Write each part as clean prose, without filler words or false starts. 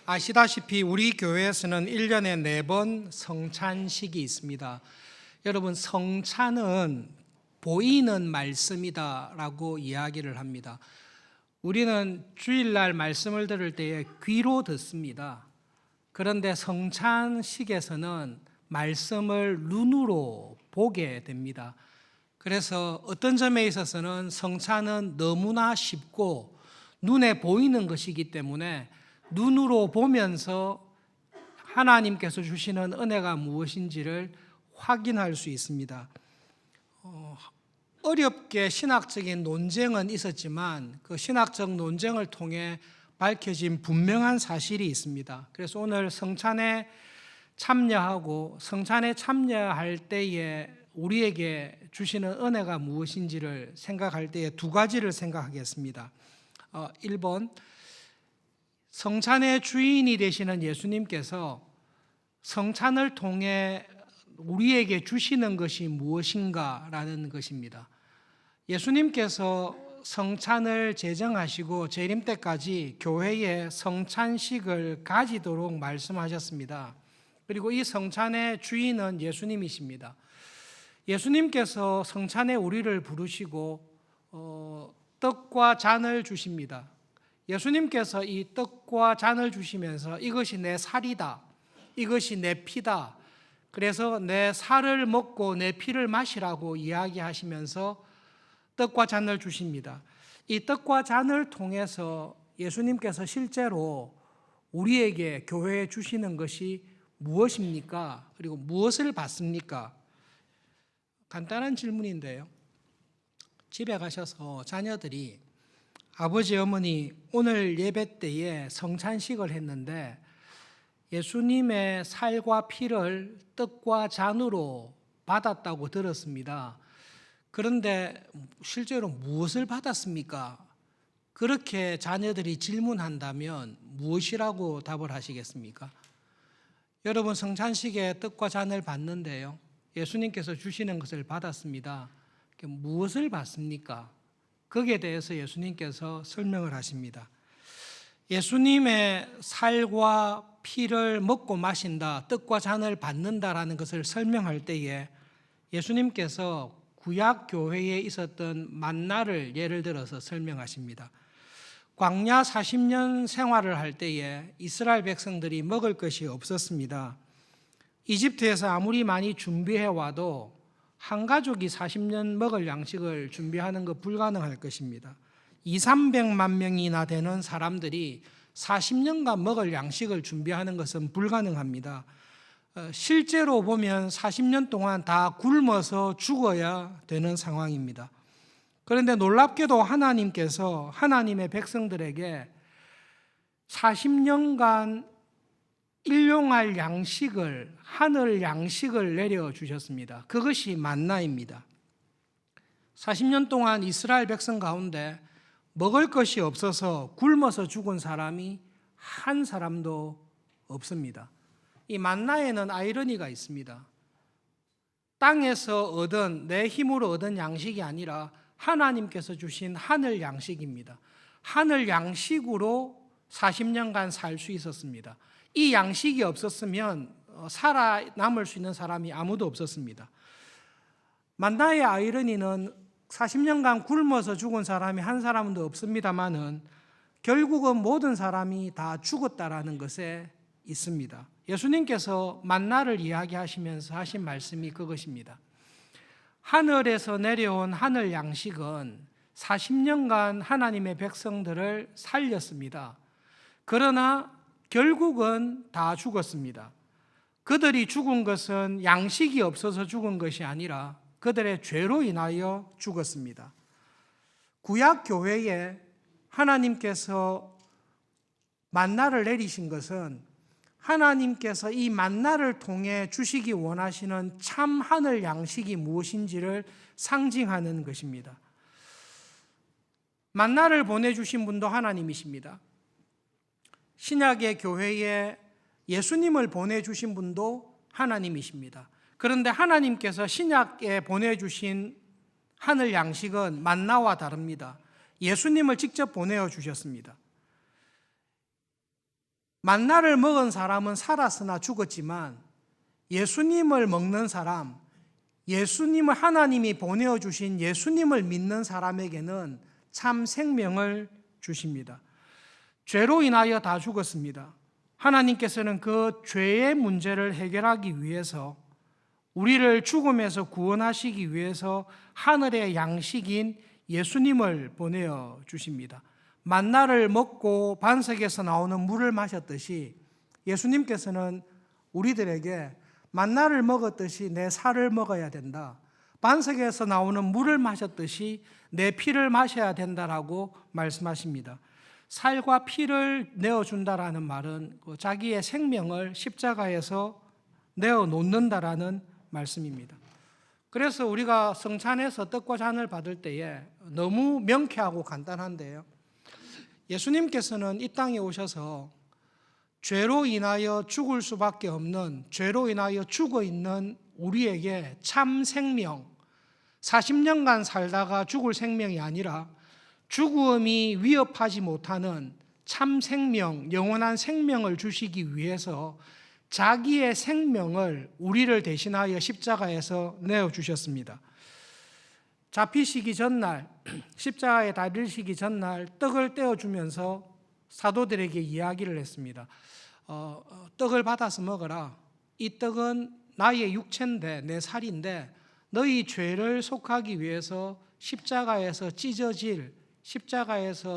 아시다시피 우리 교회에서는 1년에 4번 성찬식이 있습니다. 여러분, 성찬은 보이는 말씀이다라고 이야기를 합니다. 우리는 주일날 말씀을 들을 때에 귀로 듣습니다. 그런데 성찬식에서는 말씀을 눈으로 보게 됩니다. 그래서 어떤 점에 있어서는 성찬은 너무나 쉽고 눈에 보이는 것이기 때문에 눈으로 보면서 하나님께서 주시는 은혜가 무엇인지를 확인할 수 있습니다. 어렵게 신학적인 논쟁은 있었지만 그 신학적 논쟁을 통해 밝혀진 분명한 사실이 있습니다. 그래서 오늘 성찬에 참여하고 성찬에 참여할 때에 우리에게 주시는 은혜가 무엇인지를 생각할 때에 두 가지를 생각하겠습니다. 1번, 성찬의 주인이 되시는 예수님께서 성찬을 통해 우리에게 주시는 것이 무엇인가라는 것입니다. 예수님께서 성찬을 제정하시고 재림 때까지 교회에 성찬식을 가지도록 말씀하셨습니다. 그리고 이 성찬의 주인은 예수님이십니다. 예수님께서 성찬에 우리를 부르시고 떡과 잔을 주십니다. 예수님께서 이 떡과 잔을 주시면서 이것이 내 살이다, 이것이 내 피다, 그래서 내 살을 먹고 내 피를 마시라고 이야기하시면서 떡과 잔을 주십니다. 이 떡과 잔을 통해서 예수님께서 실제로 우리에게 교회에 주시는 것이 무엇입니까? 그리고 무엇을 받습니까? 간단한 질문인데요. 집에 가셔서 자녀들이 아버지, 어머니 오늘 예배 때에 성찬식을 했는데 예수님의 살과 피를 떡과 잔으로 받았다고 들었습니다. 그런데 실제로 무엇을 받았습니까? 그렇게 자녀들이 질문한다면 무엇이라고 답을 하시겠습니까? 여러분, 성찬식에 떡과 잔을 받는데요, 예수님께서 주시는 것을 받았습니다. 무엇을 받습니까? 거기에 대해서 예수님께서 설명을 하십니다. 예수님의 살과 피를 먹고 마신다, 떡과 잔을 받는다라는 것을 설명할 때에 예수님께서 구약 교회에 있었던 만나를 예를 들어서 설명하십니다. 광야 40년 생활을 할 때에 이스라엘 백성들이 먹을 것이 없었습니다. 이집트에서 아무리 많이 준비해 와도 한 가족이 40년 먹을 양식을 준비하는 것 불가능할 것입니다. 200~300만 명이나 되는 사람들이 40년간 먹을 양식을 준비하는 것은 불가능합니다. 실제로 보면 40년 동안 다 굶어서 죽어야 되는 상황입니다. 그런데 놀랍게도 하나님께서 하나님의 백성들에게 40년간 일용할 양식을, 하늘 양식을 내려주셨습니다. 그것이 만나입니다. 40년 동안 이스라엘 백성 가운데 먹을 것이 없어서 굶어서 죽은 사람이 한 사람도 없습니다. 이 만나에는 아이러니가 있습니다. 땅에서 얻은, 내 힘으로 얻은 양식이 아니라 하나님께서 주신 하늘 양식입니다. 하늘 양식으로 40년간 살 수 있었습니다. 이 양식이 없었으면 살아남을 수 있는 사람이 아무도 없었습니다. 만나의 아이러니는 40년간 굶어서 죽은 사람이 한 사람도 없습니다만은 결국은 모든 사람이 다 죽었다라는 것에 있습니다. 예수님께서 만나를 이야기하시면서 하신 말씀이 그것입니다. 하늘에서 내려온 하늘 양식은 40년간 하나님의 백성들을 살렸습니다. 그러나 결국은 다 죽었습니다. 그들이 죽은 것은 양식이 없어서 죽은 것이 아니라 그들의 죄로 인하여 죽었습니다. 구약 교회에 하나님께서 만나를 내리신 것은 하나님께서 이 만나를 통해 주시기 원하시는 참 하늘 양식이 무엇인지를 상징하는 것입니다. 만나를 보내주신 분도 하나님이십니다. 신약의 교회에 예수님을 보내주신 분도 하나님이십니다. 그런데 하나님께서 신약에 보내주신 하늘 양식은 만나와 다릅니다. 예수님을 직접 보내어 주셨습니다. 만나를 먹은 사람은 살았으나 죽었지만 예수님을 먹는 사람, 예수님을 하나님이 보내어 주신 예수님을 믿는 사람에게는 참 생명을 주십니다. 죄로 인하여 다 죽었습니다. 하나님께서는 그 죄의 문제를 해결하기 위해서 우리를 죽음에서 구원하시기 위해서 하늘의 양식인 예수님을 보내어 주십니다. 만나를 먹고 반석에서 나오는 물을 마셨듯이 예수님께서는 우리들에게 만나를 먹었듯이 내 살을 먹어야 된다. 반석에서 나오는 물을 마셨듯이 내 피를 마셔야 된다라고 말씀하십니다. 살과 피를 내어준다라는 말은 자기의 생명을 십자가에서 내어놓는다라는 말씀입니다. 그래서 우리가 성찬에서 떡과 잔을 받을 때에 너무 명쾌하고 간단한데요. 예수님께서는 이 땅에 오셔서 죄로 인하여 죽을 수밖에 없는, 죄로 인하여 죽어 있는 우리에게 참 생명, 40년간 살다가 죽을 생명이 아니라 죽음이 위협하지 못하는 참 생명, 영원한 생명을 주시기 위해서 자기의 생명을 우리를 대신하여 십자가에서 내어주셨습니다. 잡히시기 전날, 십자가에 달리시기 전날 떡을 떼어주면서 사도들에게 이야기를 했습니다. 떡을 받아서 먹어라. 이 떡은 나의 육체인데, 내 살인데 너희 죄를 속하기 위해서 십자가에서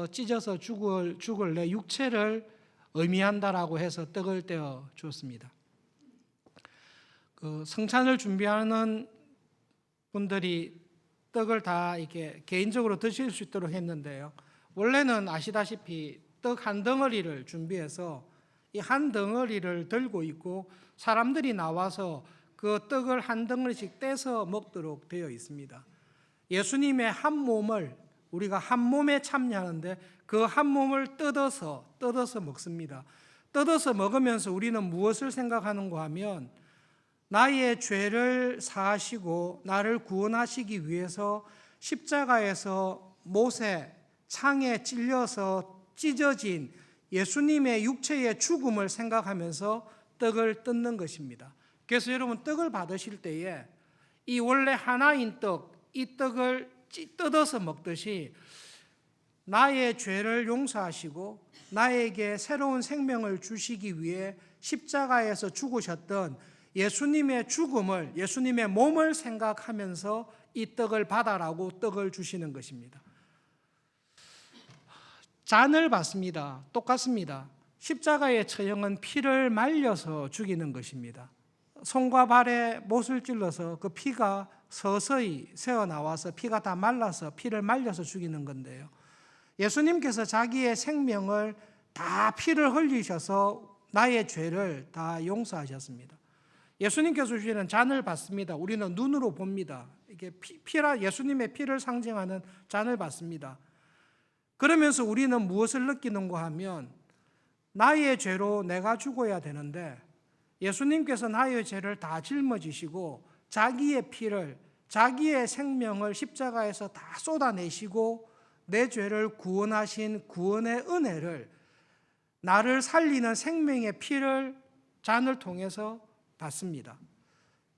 찢어서 죽을 내 육체를 의미한다라고 해서 떡을 떼어 주었습니다. 그 성찬을 준비하는 분들이 떡을 다 이렇게 개인적으로 드실 수 있도록 했는데요. 원래는 아시다시피 떡 한 덩어리를 준비해서 이 한 덩어리를 들고 있고 사람들이 나와서 그 떡을 한 덩어리씩 떼서 먹도록 되어 있습니다. 예수님의 한 몸을 우리가 한 몸에 참여하는데 그 한 몸을 뜯어서 먹습니다. 뜯어서 먹으면서 우리는 무엇을 생각하는가 하면 나의 죄를 사하시고 나를 구원하시기 위해서 십자가에서 못에 창에 찔려서 찢어진 예수님의 육체의 죽음을 생각하면서 떡을 뜯는 것입니다. 그래서 여러분 떡을 받으실 때에 이 원래 하나인 떡, 이 떡을 뜯어서 먹듯이 나의 죄를 용서하시고 나에게 새로운 생명을 주시기 위해 십자가에서 죽으셨던 예수님의 죽음을, 예수님의 몸을 생각하면서 이 떡을 받아라고 떡을 주시는 것입니다. 잔을 받습니다. 똑같습니다. 십자가의 처형은 피를 말려서 죽이는 것입니다. 손과 발에 못을 찔러서 그 피가 서서히 새어나와서 피가 다 말라서 피를 말려서 죽이는 건데요. 예수님께서 자기의 생명을 다 피를 흘리셔서 나의 죄를 다 용서하셨습니다. 예수님께서 주시는 잔을 받습니다. 우리는 눈으로 봅니다. 이게 예수님의 피를 상징하는 잔을 받습니다. 그러면서 우리는 무엇을 느끼는가 하면 나의 죄로 내가 죽어야 되는데 예수님께서 나의 죄를 다 짊어지시고 자기의 피를, 자기의 생명을 십자가에서 다 쏟아내시고 내 죄를 구원하신 구원의 은혜를, 나를 살리는 생명의 피를 잔을 통해서 받습니다.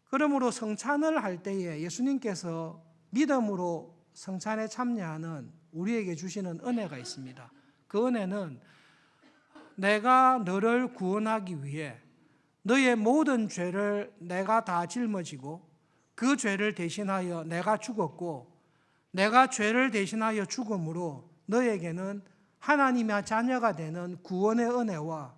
그러므로 성찬을 할 때에 예수님께서 믿음으로 성찬에 참여하는 우리에게 주시는 은혜가 있습니다. 그 은혜는 내가 너를 구원하기 위해 너의 모든 죄를 내가 다 짊어지고 그 죄를 대신하여 내가 죽었고 내가 죄를 대신하여 죽음으로 너에게는 하나님의 자녀가 되는 구원의 은혜와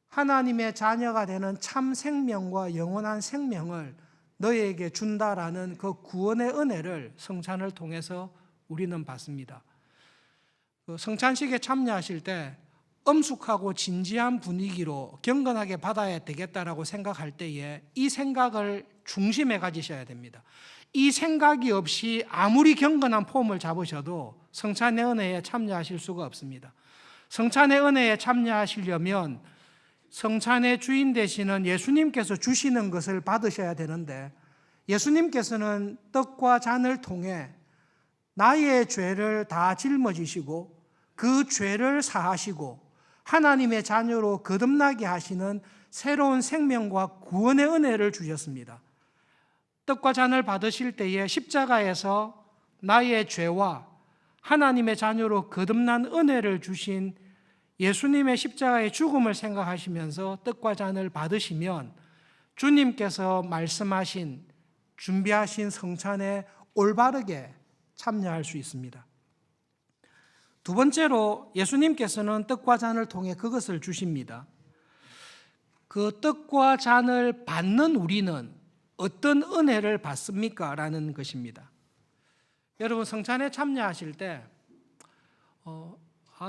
하나님의 자녀가 되는 참 생명과 영원한 생명을 너에게 준다라는 그 구원의 은혜를 성찬을 통해서 우리는 받습니다. 성찬식에 참여하실 때 엄숙하고 진지한 분위기로 경건하게 받아야 되겠다라고 생각할 때에 이 생각을 중심에 가지셔야 됩니다. 이 생각이 없이 아무리 경건한 폼을 잡으셔도 성찬의 은혜에 참여하실 수가 없습니다. 성찬의 은혜에 참여하시려면 성찬의 주인 되시는 예수님께서 주시는 것을 받으셔야 되는데 예수님께서는 떡과 잔을 통해 나의 죄를 다 짊어지시고 그 죄를 사하시고 하나님의 자녀로 거듭나게 하시는 새로운 생명과 구원의 은혜를 주셨습니다. 떡과 잔을 받으실 때에 십자가에서 나의 죄와 하나님의 자녀로 거듭난 은혜를 주신 예수님의 십자가의 죽음을 생각하시면서 떡과 잔을 받으시면 주님께서 말씀하신 준비하신 성찬에 올바르게 참여할 수 있습니다. 두 번째로 예수님께서는 떡과 잔을 통해 그것을 주십니다. 그 떡과 잔을 받는 우리는 어떤 은혜를 받습니까? 라는 것입니다. 여러분 성찬에 참여하실 때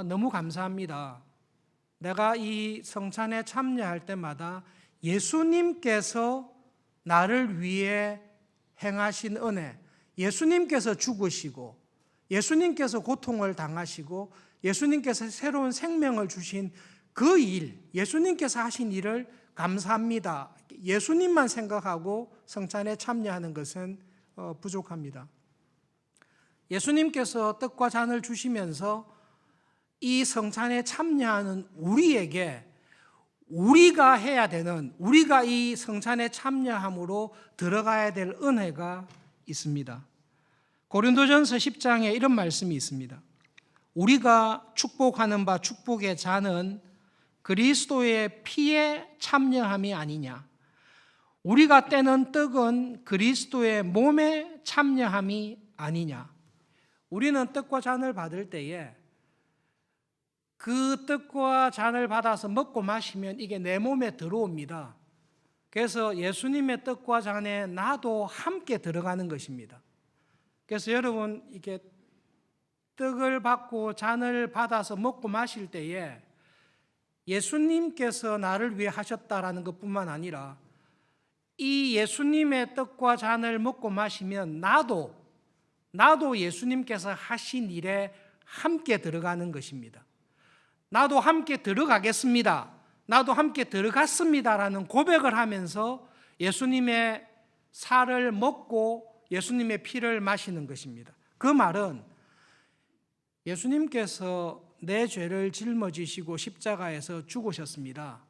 너무 감사합니다. 내가 이 성찬에 참여할 때마다 예수님께서 나를 위해 행하신 은혜, 예수님께서 죽으시고 예수님께서 고통을 당하시고 예수님께서 새로운 생명을 주신 그 일, 예수님께서 하신 일을 감사합니다. 예수님만 생각하고 성찬에 참여하는 것은 부족합니다. 예수님께서 떡과 잔을 주시면서 이 성찬에 참여하는 우리에게 우리가 해야 되는, 우리가 이 성찬에 참여함으로 들어가야 될 은혜가 있습니다. 고린도전서 10장에 이런 말씀이 있습니다. 우리가 축복하는 바 축복의 잔은 그리스도의 피에 참여함이 아니냐. 우리가 떼는 떡은 그리스도의 몸에 참여함이 아니냐. 우리는 떡과 잔을 받을 때에 그 떡과 잔을 받아서 먹고 마시면 이게 내 몸에 들어옵니다. 그래서 예수님의 떡과 잔에 나도 함께 들어가는 것입니다. 그래서 여러분 이게 떡을 받고 잔을 받아서 먹고 마실 때에 예수님께서 나를 위해 하셨다라는 것뿐만 아니라 이 예수님의 떡과 잔을 먹고 마시면 나도 예수님께서 하신 일에 함께 들어가는 것입니다. 나도 함께 들어가겠습니다. 나도 함께 들어갔습니다라는 고백을 하면서 예수님의 살을 먹고 예수님의 피를 마시는 것입니다. 그 말은 예수님께서 내 죄를 짊어지시고 십자가에서 죽으셨습니다.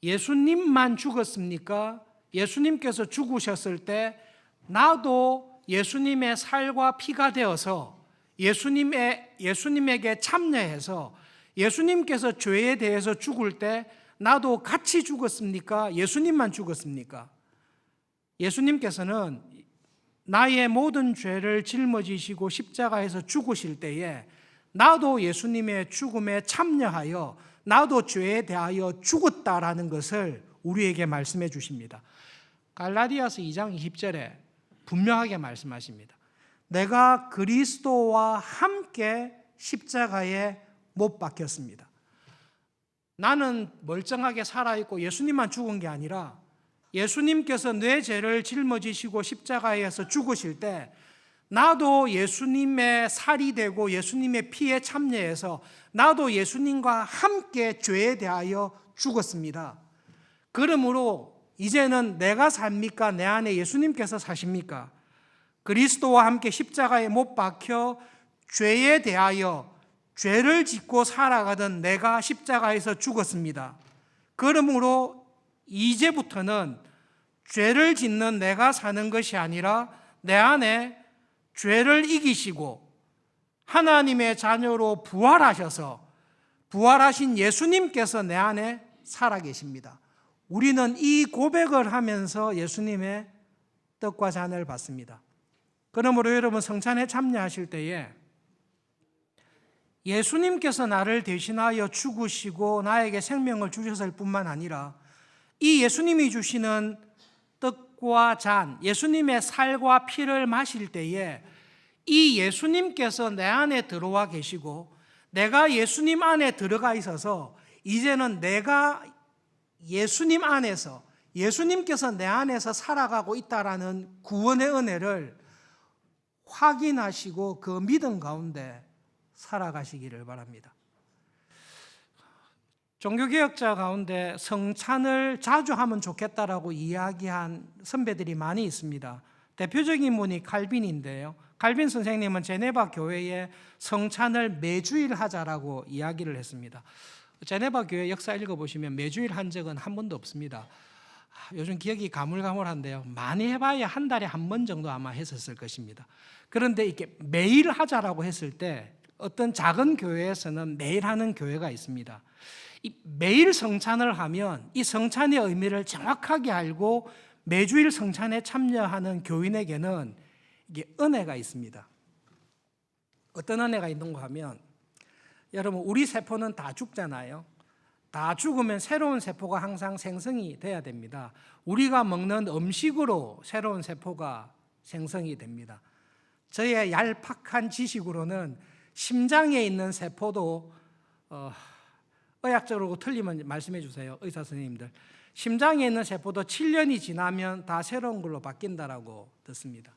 예수님만 죽었습니까? 예수님께서 죽으셨을 때 나도 예수님의 살과 피가 되어서 예수님에게 참여해서 예수님께서 죄에 대해서 죽을 때 나도 같이 죽었습니까? 예수님만 죽었습니까? 예수님께서는 나의 모든 죄를 짊어지시고 십자가에서 죽으실 때에 나도 예수님의 죽음에 참여하여 나도 죄에 대하여 죽었다라는 것을 우리에게 말씀해 주십니다. 갈라디아서 2장 20절에 분명하게 말씀하십니다. 내가 그리스도와 함께 십자가에 못 박혔습니다. 나는 멀쩡하게 살아있고 예수님만 죽은 게 아니라 예수님께서 내 죄를 짊어지시고 십자가에서 죽으실 때 나도 예수님의 살이 되고 예수님의 피에 참여해서 나도 예수님과 함께 죄에 대하여 죽었습니다. 그러므로 이제는 내가 삽니까? 내 안에 예수님께서 사십니까? 그리스도와 함께 십자가에 못 박혀 죄에 대하여 죄를 짓고 살아가던 내가 십자가에서 죽었습니다. 그러므로 이제부터는 죄를 짓는 내가 사는 것이 아니라 내 안에 죄를 이기시고 하나님의 자녀로 부활하셔서 부활하신 예수님께서 내 안에 살아계십니다. 우리는 이 고백을 하면서 예수님의 떡과 잔을 받습니다. 그러므로 여러분 성찬에 참여하실 때에 예수님께서 나를 대신하여 죽으시고 나에게 생명을 주셨을 뿐만 아니라 이 예수님이 주시는 떡과 잔, 예수님의 살과 피를 마실 때에 이 예수님께서 내 안에 들어와 계시고 내가 예수님 안에 들어가 있어서 이제는 내가 예수님 안에서 예수님께서 내 안에서 살아가고 있다라는 구원의 은혜를 확인하시고 그 믿음 가운데 살아가시기를 바랍니다. 종교개혁자 가운데 성찬을 자주 하면 좋겠다라고 이야기한 선배들이 많이 있습니다. 대표적인 분이 칼빈인데요. 칼빈 선생님은 제네바 교회에 성찬을 매주일 하자라고 이야기를 했습니다. 제네바 교회 역사 읽어보시면 매주일 한 적은 한 번도 없습니다. 요즘 기억이 가물가물한데요. 많이 해봐야 한 달에 한 번 정도 아마 했었을 것입니다. 그런데 이게 매일 하자라고 했을 때 어떤 작은 교회에서는 매일 하는 교회가 있습니다. 이 매일 성찬을 하면 이 성찬의 의미를 정확하게 알고 매주일 성찬에 참여하는 교인에게는 이게 은혜가 있습니다. 어떤 은혜가 있는가 하면, 여러분 우리 세포는 다 죽잖아요. 다 죽으면 새로운 세포가 항상 생성이 돼야 됩니다. 우리가 먹는 음식으로 새로운 세포가 생성이 됩니다. 저의 얄팍한 지식으로는 심장에 있는 세포도 의학적으로 틀리면 말씀해 주세요, 의사 선생님들. 심장에 있는 세포도 7년이 지나면 다 새로운 걸로 바뀐다라고 듣습니다.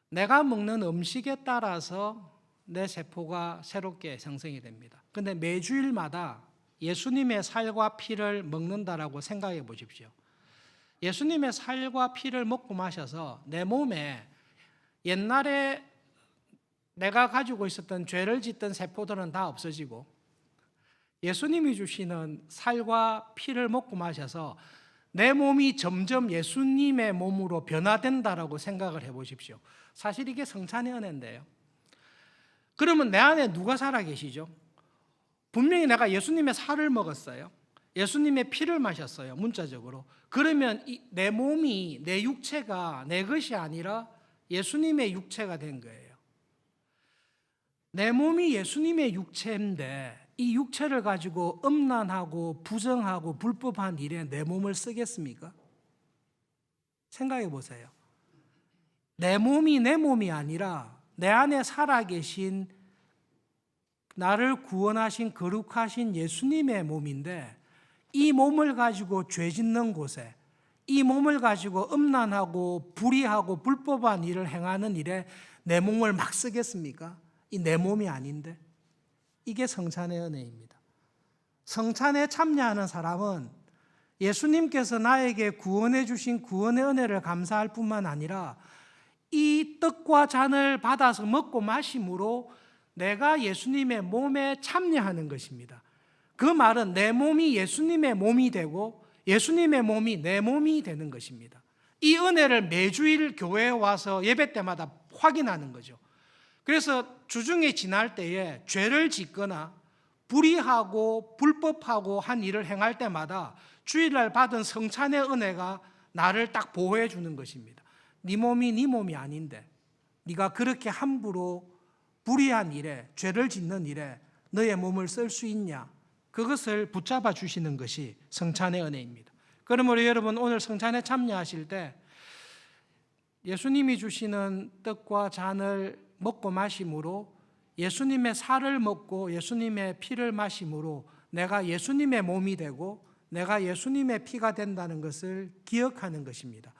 내가 먹는 음식에 따라서 내 세포가 새롭게 생성이 됩니다. 그런데 매주일마다 예수님의 살과 피를 먹는다라고 생각해 보십시오. 예수님의 살과 피를 먹고 마셔서 내 몸에 옛날에 내가 가지고 있었던 죄를 짓던 세포들은 다 없어지고, 예수님이 주시는 살과 피를 먹고 마셔서 내 몸이 점점 예수님의 몸으로 변화된다라고 생각을 해 보십시오. 사실 이게 성찬의 은혜인데요. 그러면 내 안에 누가 살아 계시죠? 분명히 내가 예수님의 살을 먹었어요. 예수님의 피를 마셨어요, 문자적으로. 그러면 내 몸이, 내 육체가 내 것이 아니라 예수님의 육체가 된 거예요. 내 몸이 예수님의 육체인데 이 육체를 가지고 음란하고 부정하고 불법한 일에 내 몸을 쓰겠습니까? 생각해 보세요. 내 몸이 내 몸이 아니라 내 안에 살아계신, 나를 구원하신 거룩하신 예수님의 몸인데, 이 몸을 가지고 죄 짓는 곳에, 이 몸을 가지고 음란하고 불의하고 불법한 일을 행하는 일에 내 몸을 막 쓰겠습니까? 이 내 몸이 아닌데. 이게 성찬의 은혜입니다. 성찬에 참여하는 사람은 예수님께서 나에게 구원해 주신 구원의 은혜를 감사할 뿐만 아니라 이 떡과 잔을 받아서 먹고 마심으로 내가 예수님의 몸에 참여하는 것입니다. 그 말은 내 몸이 예수님의 몸이 되고 예수님의 몸이 내 몸이 되는 것입니다. 이 은혜를 매주일 교회에 와서 예배 때마다 확인하는 거죠. 그래서 주중에 지날 때에 죄를 짓거나 불의하고 불법하고 한 일을 행할 때마다 주일날 받은 성찬의 은혜가 나를 딱 보호해 주는 것입니다. 네 몸이 네 몸이 아닌데 네가 그렇게 함부로 불의한 일에, 죄를 짓는 일에 너의 몸을 쓸 수 있냐? 그것을 붙잡아 주시는 것이 성찬의 은혜입니다. 그러므로 여러분 오늘 성찬에 참여하실 때 예수님이 주시는 떡과 잔을 먹고 마심으로, 예수님의 살을 먹고 예수님의 피를 마심으로 내가 예수님의 몸이 되고 내가 예수님의 피가 된다는 것을 기억하는 것입니다.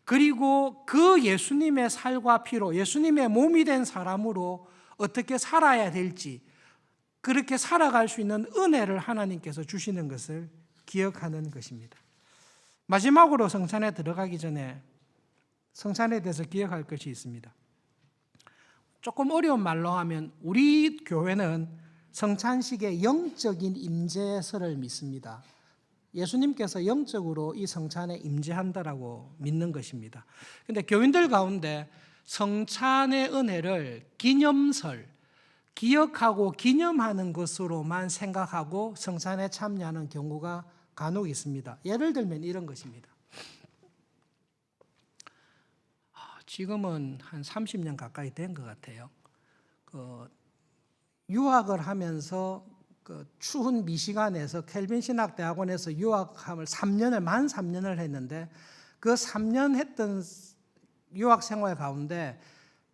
그리고 그 예수님의 살과 피로 예수님의 몸이 된 사람으로 어떻게 살아야 될지, 그렇게 살아갈 수 있는 은혜를 하나님께서 주시는 것을 기억하는 것입니다. 마지막으로 성찬에 들어가기 전에 성찬에 대해서 기억할 것이 있습니다. 조금 어려운 말로 하면 우리 교회는 성찬식의 영적인 임재설을 믿습니다. 예수님께서 영적으로 이 성찬에 임재한다라고 믿는 것입니다. 그런데 교인들 가운데 성찬의 은혜를 기념설, 기억하고 기념하는 것으로만 생각하고 성찬에 참여하는 경우가 간혹 있습니다. 예를 들면 이런 것입니다. 지금은 한 30년 가까이 된 것 같아요. 유학을 하면서 추운 미시간에서 켈빈 신학대학원에서 유학을 만 3년을 했는데, 그 3년 했던 유학 생활 가운데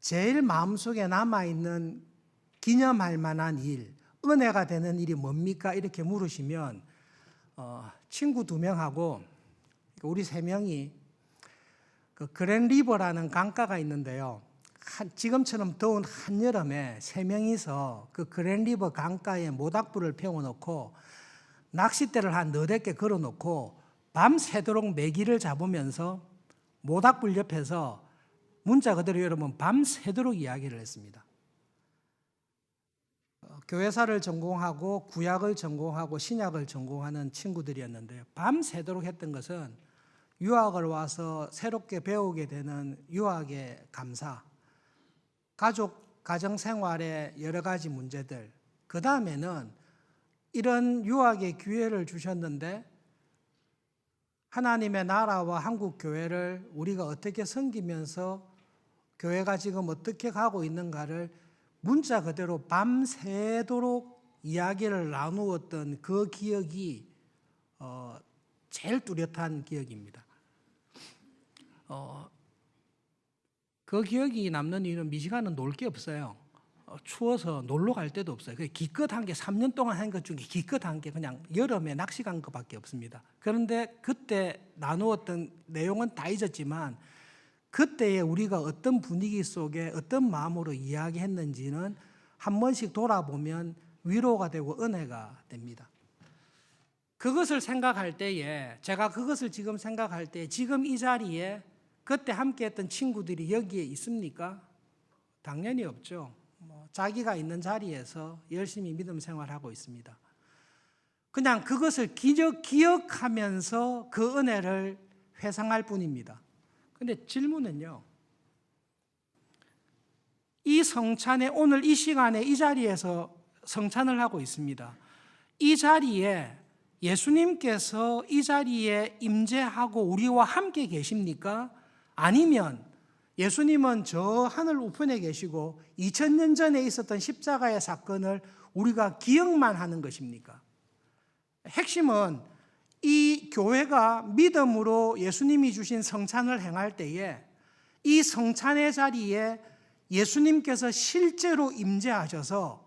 제일 마음속에 남아있는 기념할 만한 일, 은혜가 되는 일이 뭡니까? 이렇게 물으시면 친구 2명하고 우리 3명이 그랜리버라는 강가가 있는데요, 지금처럼 더운 한여름에 3명이서 그 그랜리버 강가에 모닥불을 피워놓고 낚싯대를 한 4개 걸어놓고 밤새도록 메기를 잡으면서 모닥불 옆에서 문자 그대로 여러분 밤새도록 이야기를 했습니다. 교회사를 전공하고 구약을 전공하고 신약을 전공하는 친구들이었는데요. 밤새도록 했던 것은 유학을 와서 새롭게 배우게 되는 유학의 감사, 가정 생활의 여러 가지 문제들, 그 다음에는 이런 유학의 기회를 주셨는데 하나님의 나라와 한국 교회를 우리가 어떻게 섬기면서 교회가 지금 어떻게 가고 있는가를 문자 그대로 밤새도록 이야기를 나누었던 그 기억이 제일 뚜렷한 기억입니다. 그 기억이 남는 이유는 미시간은 놀 게 없어요. 추워서 놀러 갈 데도 없어요. 기껏 한 게 3년 동안 한 것 중에 기껏 한 게 그냥 여름에 낚시 간 것밖에 없습니다. 그런데 그때 나누었던 내용은 다 잊었지만 그때에 우리가 어떤 분위기 속에 어떤 마음으로 이야기했는지는 한 번씩 돌아보면 위로가 되고 은혜가 됩니다. 그것을 생각할 때에 제가 그것을 지금 생각할 때 지금 이 자리에 그때 함께했던 친구들이 여기에 있습니까? 당연히 없죠. 자기가 있는 자리에서 열심히 믿음 생활하고 있습니다. 그냥 그것을 기억하면서 그 은혜를 회상할 뿐입니다. 근데 질문은요, 이 성찬에 오늘 이 시간에 이 자리에서 성찬을 하고 있습니다. 이 자리에 예수님께서 이 자리에 임재하고 우리와 함께 계십니까? 아니면 예수님은 저 하늘 우편에 계시고 2000년 전에 있었던 십자가의 사건을 우리가 기억만 하는 것입니까? 핵심은 이 교회가 믿음으로 예수님이 주신 성찬을 행할 때에 이 성찬의 자리에 예수님께서 실제로 임재하셔서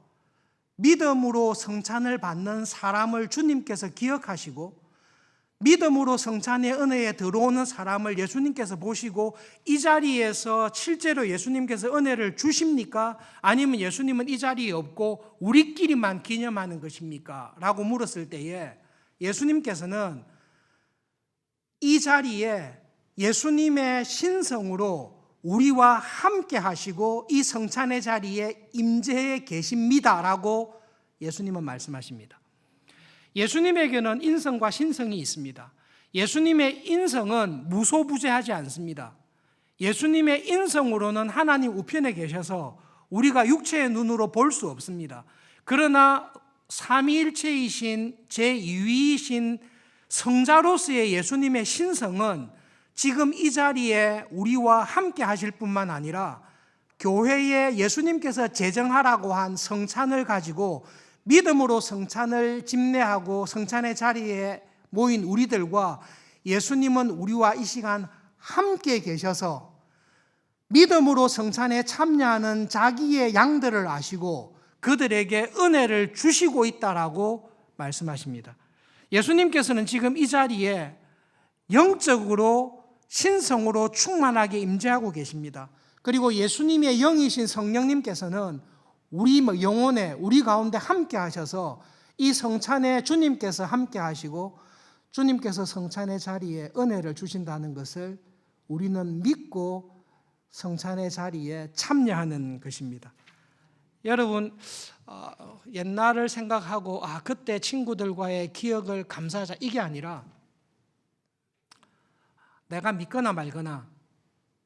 믿음으로 성찬을 받는 사람을 주님께서 기억하시고 믿음으로 성찬의 은혜에 들어오는 사람을 예수님께서 보시고 이 자리에서 실제로 예수님께서 은혜를 주십니까? 아니면 예수님은 이 자리에 없고 우리끼리만 기념하는 것입니까? 라고 물었을 때에 예수님께서는 이 자리에 예수님의 신성으로 우리와 함께 하시고 이 성찬의 자리에 임재해 계십니다 라고 예수님은 말씀하십니다. 예수님에게는 인성과 신성이 있습니다. 예수님의 인성은 무소부재하지 않습니다. 예수님의 인성으로는 하나님 우편에 계셔서 우리가 육체의 눈으로 볼 수 없습니다. 그러나 삼위일체이신 제2위이신 성자로서의 예수님의 신성은 지금 이 자리에 우리와 함께 하실 뿐만 아니라 교회에 예수님께서 제정하라고 한 성찬을 가지고 믿음으로 성찬을 집례하고 성찬의 자리에 모인 우리들과 예수님은 우리와 이 시간 함께 계셔서 믿음으로 성찬에 참여하는 자기의 양들을 아시고 그들에게 은혜를 주시고 있다라고 말씀하십니다. 예수님께서는 지금 이 자리에 영적으로 신성으로 충만하게 임재하고 계십니다. 그리고 예수님의 영이신 성령님께서는 우리 영혼에 우리 가운데 함께 하셔서 이 성찬에 주님께서 함께 하시고 주님께서 성찬의 자리에 은혜를 주신다는 것을 우리는 믿고 성찬의 자리에 참여하는 것입니다. 여러분 옛날을 생각하고 그때 친구들과의 기억을 감사하자 이게 아니라 내가 믿거나 말거나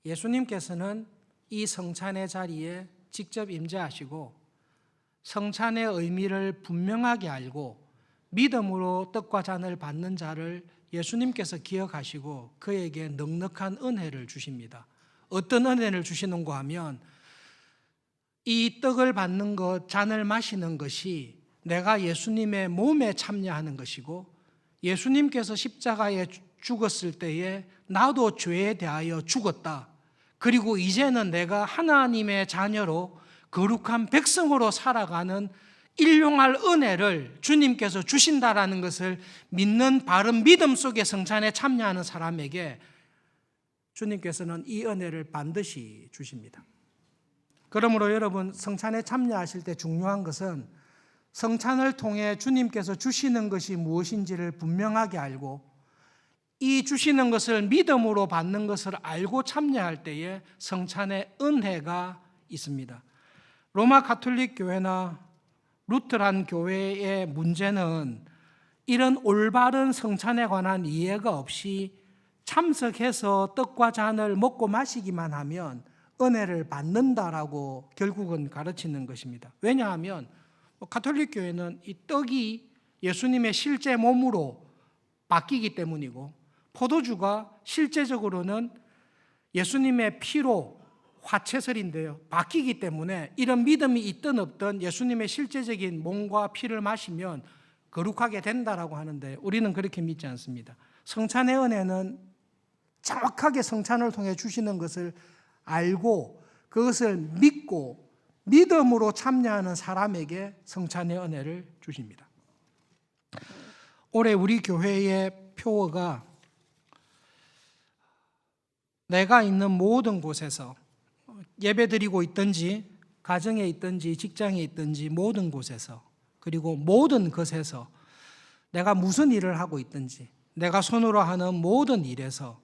예수님께서는 이 성찬의 자리에 직접 임재하시고 성찬의 의미를 분명하게 알고 믿음으로 떡과 잔을 받는 자를 예수님께서 기억하시고 그에게 넉넉한 은혜를 주십니다. 어떤 은혜를 주시는가 하면 이 떡을 받는 것, 잔을 마시는 것이 내가 예수님의 몸에 참여하는 것이고 예수님께서 십자가에 죽었을 때에 나도 죄에 대하여 죽었다. 그리고 이제는 내가 하나님의 자녀로 거룩한 백성으로 살아가는 일용할 은혜를 주님께서 주신다라는 것을 믿는 바른 믿음 속에 성찬에 참여하는 사람에게 주님께서는 이 은혜를 반드시 주십니다. 그러므로 여러분 성찬에 참여하실 때 중요한 것은 성찬을 통해 주님께서 주시는 것이 무엇인지를 분명하게 알고 이 주시는 것을 믿음으로 받는 것을 알고 참여할 때에 성찬의 은혜가 있습니다. 로마 가톨릭 교회나 루터란 교회의 문제는 이런 올바른 성찬에 관한 이해가 없이 참석해서 떡과 잔을 먹고 마시기만 하면 은혜를 받는다라고 결국은 가르치는 것입니다. 왜냐하면 가톨릭 교회는 이 떡이 예수님의 실제 몸으로 바뀌기 때문이고, 포도주가 실제적으로는 예수님의 피로 화채설인데요, 바뀌기 때문에 이런 믿음이 있든 없든 예수님의 실제적인 몸과 피를 마시면 거룩하게 된다라고 하는데, 우리는 그렇게 믿지 않습니다. 성찬의 은혜는 정확하게 성찬을 통해 주시는 것을 알고 그것을 믿고 믿음으로 참여하는 사람에게 성찬의 은혜를 주십니다. 올해 우리 교회의 표어가 내가 있는 모든 곳에서, 예배드리고 있든지 가정에 있든지 직장에 있든지 모든 곳에서, 그리고 모든 것에서, 내가 무슨 일을 하고 있든지 내가 손으로 하는 모든 일에서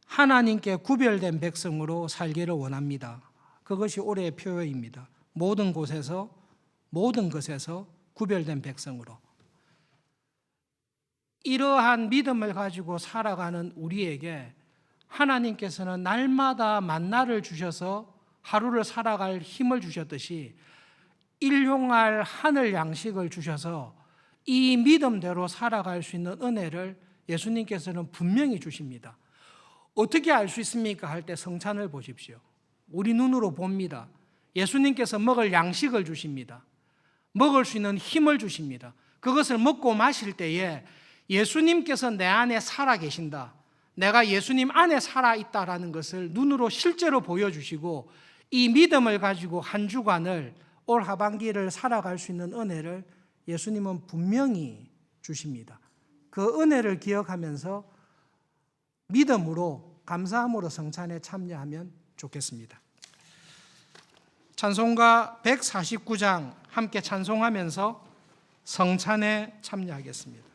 하나님께 구별된 백성으로 살기를 원합니다. 그것이 올해의 표어입니다. 모든 곳에서, 모든 것에서 구별된 백성으로. 이러한 믿음을 가지고 살아가는 우리에게 하나님께서는 날마다 만나를 주셔서 하루를 살아갈 힘을 주셨듯이 일용할 하늘 양식을 주셔서 이 믿음대로 살아갈 수 있는 은혜를 예수님께서는 분명히 주십니다. 어떻게 알 수 있습니까? 할 때 성찬을 보십시오. 우리 눈으로 봅니다. 예수님께서 먹을 양식을 주십니다. 먹을 수 있는 힘을 주십니다. 그것을 먹고 마실 때에 예수님께서 내 안에 살아 계신다, 내가 예수님 안에 살아있다라는 것을 눈으로 실제로 보여주시고, 이 믿음을 가지고 한 주간을, 올 하반기를 살아갈 수 있는 은혜를 예수님은 분명히 주십니다. 그 은혜를 기억하면서 믿음으로, 감사함으로 성찬에 참여하면 좋겠습니다. 찬송가 149장 함께 찬송하면서 성찬에 참여하겠습니다.